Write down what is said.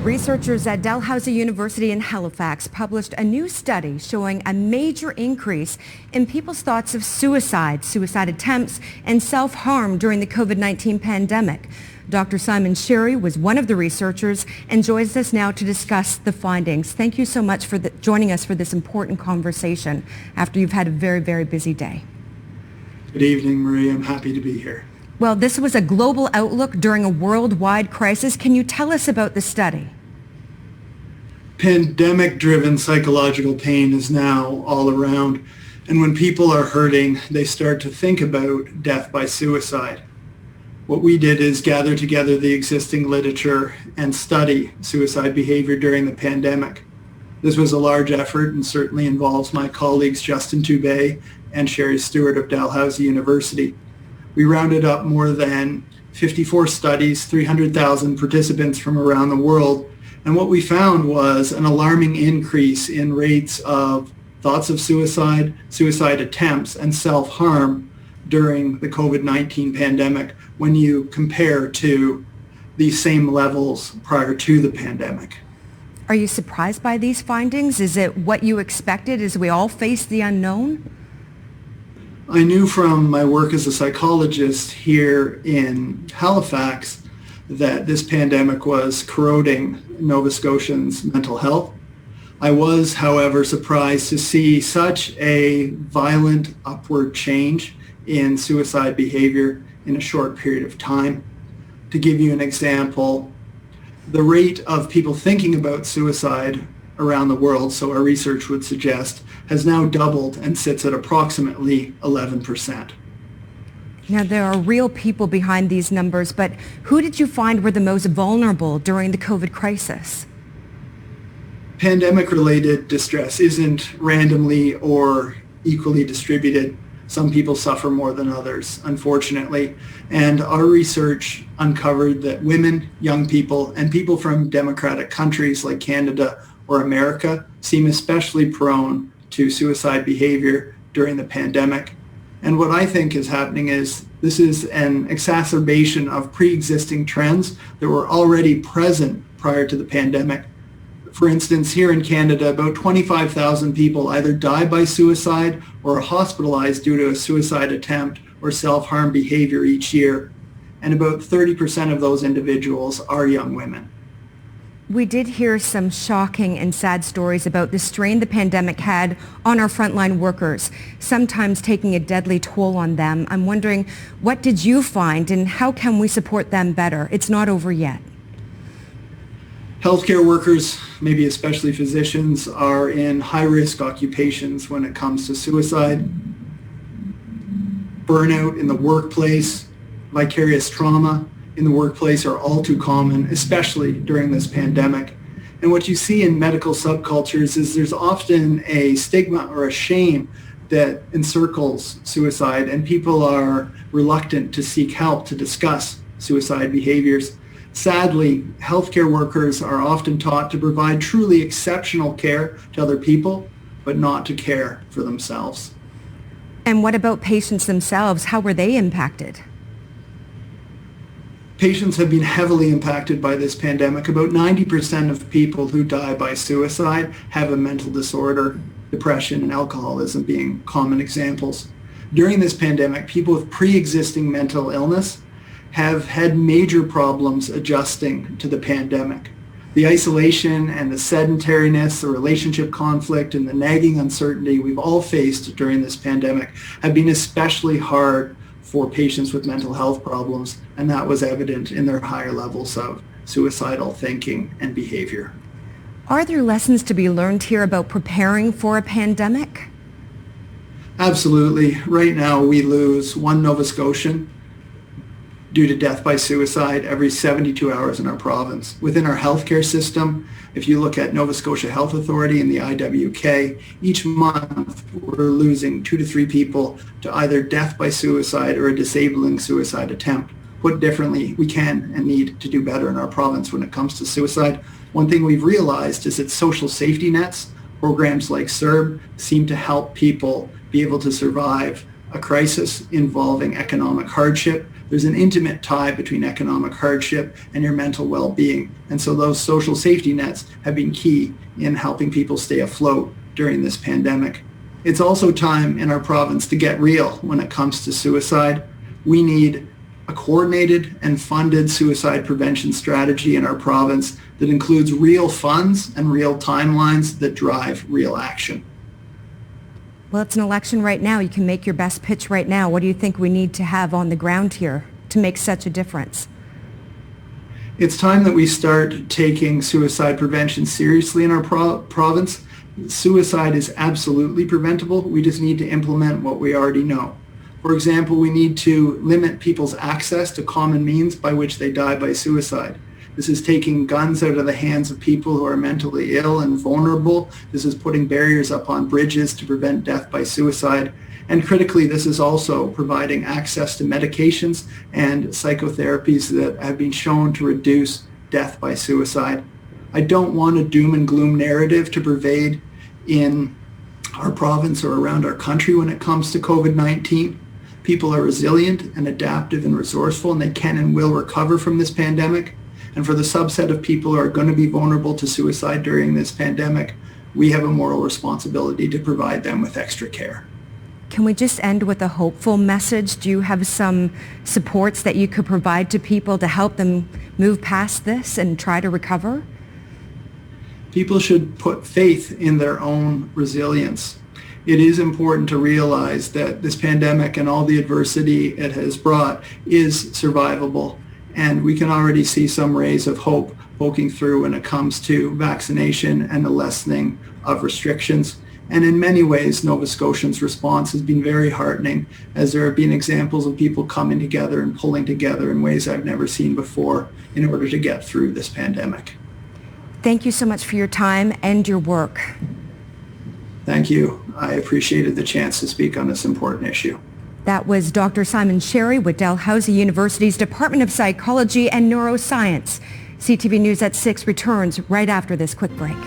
Researchers at Dalhousie University in Halifax published a new study showing a major increase in people's thoughts of suicide, suicide attempts, and self-harm during the COVID-19 pandemic. Dr. Simon Sherry was one of the researchers and joins us now to discuss the findings. Thank you so much for joining us for this important conversation after you've had a very, very busy day. Good evening, Marie. I'm happy to be here. Well, this was a global outlook during a worldwide crisis. Can you tell us about the study? Pandemic-driven psychological pain is now all around, and when people are hurting, they start to think about death by suicide. What we did is gather together the existing literature and study suicide behavior during the pandemic. This was a large effort and certainly involves my colleagues Justin Toubé and Sherry Stewart of Dalhousie University. We rounded up more than 54 studies, 300,000 participants from around the world, and what we found was an alarming increase in rates of thoughts of suicide, suicide attempts, and self-harm during the COVID-19 pandemic when you compare to these same levels prior to the pandemic. Are you surprised by these findings? Is it what you expected as we all face the unknown? I knew from my work as a psychologist here in Halifax that this pandemic was corroding Nova Scotians' mental health. I was, however, surprised to see such a violent upward change in suicide behavior in a short period of time. To give you an example, the rate of people thinking about suicide around the world, so our research would suggest, has now doubled and sits at approximately 11%. Now, there are real people behind these numbers, but who did you find were the most vulnerable during the COVID crisis? Pandemic-related distress isn't randomly or equally distributed. Some people suffer more than others, unfortunately. And our research uncovered that women, young people, and people from democratic countries like Canada or America seem especially prone to suicide behavior during the pandemic. And what I think is happening is this is an exacerbation of pre-existing trends that were already present prior to the pandemic. For instance, here in Canada, about 25,000 people either die by suicide or are hospitalized due to a suicide attempt or self-harm behavior each year. And about 30% of those individuals are young women. We did hear some shocking and sad stories about the strain the pandemic had on our frontline workers, sometimes taking a deadly toll on them. I'm wondering, what did you find and how can we support them better? It's not over yet. Healthcare workers, maybe especially physicians, are in high-risk occupations when it comes to suicide. Burnout in the workplace, vicarious trauma in the workplace are all too common, especially during this pandemic. And what you see in medical subcultures is there's often a stigma or a shame that encircles suicide, and people are reluctant to seek help to discuss suicide behaviors. Sadly, healthcare workers are often taught to provide truly exceptional care to other people, but not to care for themselves. And what about patients themselves? How were they impacted? Patients have been heavily impacted by this pandemic. About 90% of people who die by suicide have a mental disorder, depression and alcoholism being common examples. During this pandemic, people with pre-existing mental illness have had major problems adjusting to the pandemic. The isolation and the sedentariness, the relationship conflict, and the nagging uncertainty we've all faced during this pandemic have been especially hard for patients with mental health problems, and that was evident in their higher levels of suicidal thinking and behavior. Are there lessons to be learned here about preparing for a pandemic? Absolutely. Right now we lose one Nova Scotian due to death by suicide every 72 hours in our province. Within our healthcare system, if you look at Nova Scotia Health Authority and the IWK, each month we're losing 2 to 3 people to either death by suicide or a disabling suicide attempt. Put differently, we can and need to do better in our province when it comes to suicide. One thing we've realized is that social safety nets, programs like CERB, seem to help people be able to survive a crisis involving economic hardship There's an intimate tie between economic hardship and your mental well-being. And so those social safety nets have been key in helping people stay afloat during this pandemic. It's also time in our province to get real when it comes to suicide. We need a coordinated and funded suicide prevention strategy in our province that includes real funds and real timelines that drive real action. Well, it's an election right now. You can make your best pitch right now. What do you think we need to have on the ground here to make such a difference? It's time that we start taking suicide prevention seriously in our province. Suicide is absolutely preventable. We just need to implement what we already know. For example, we need to limit people's access to common means by which they die by suicide. This is taking guns out of the hands of people who are mentally ill and vulnerable. This is putting barriers up on bridges to prevent death by suicide. And critically, this is also providing access to medications and psychotherapies that have been shown to reduce death by suicide. I don't want a doom and gloom narrative to pervade in our province or around our country when it comes to COVID-19. People are resilient and adaptive and resourceful, and they can and will recover from this pandemic. And for the subset of people who are going to be vulnerable to suicide during this pandemic, we have a moral responsibility to provide them with extra care. Can we just end with a hopeful message? Do you have some supports that you could provide to people to help them move past this and try to recover? People should put faith in their own resilience. It is important to realize that this pandemic and all the adversity it has brought is survivable. And we can already see some rays of hope poking through when it comes to vaccination and the lessening of restrictions. And in many ways, Nova Scotians' response has been very heartening, as there have been examples of people coming together and pulling together in ways I've never seen before in order to get through this pandemic. Thank you so much for your time and your work. Thank you. I appreciated the chance to speak on this important issue. That was Dr. Simon Sherry with Dalhousie University's Department of Psychology and Neuroscience. CTV News at 6 returns right after this quick break.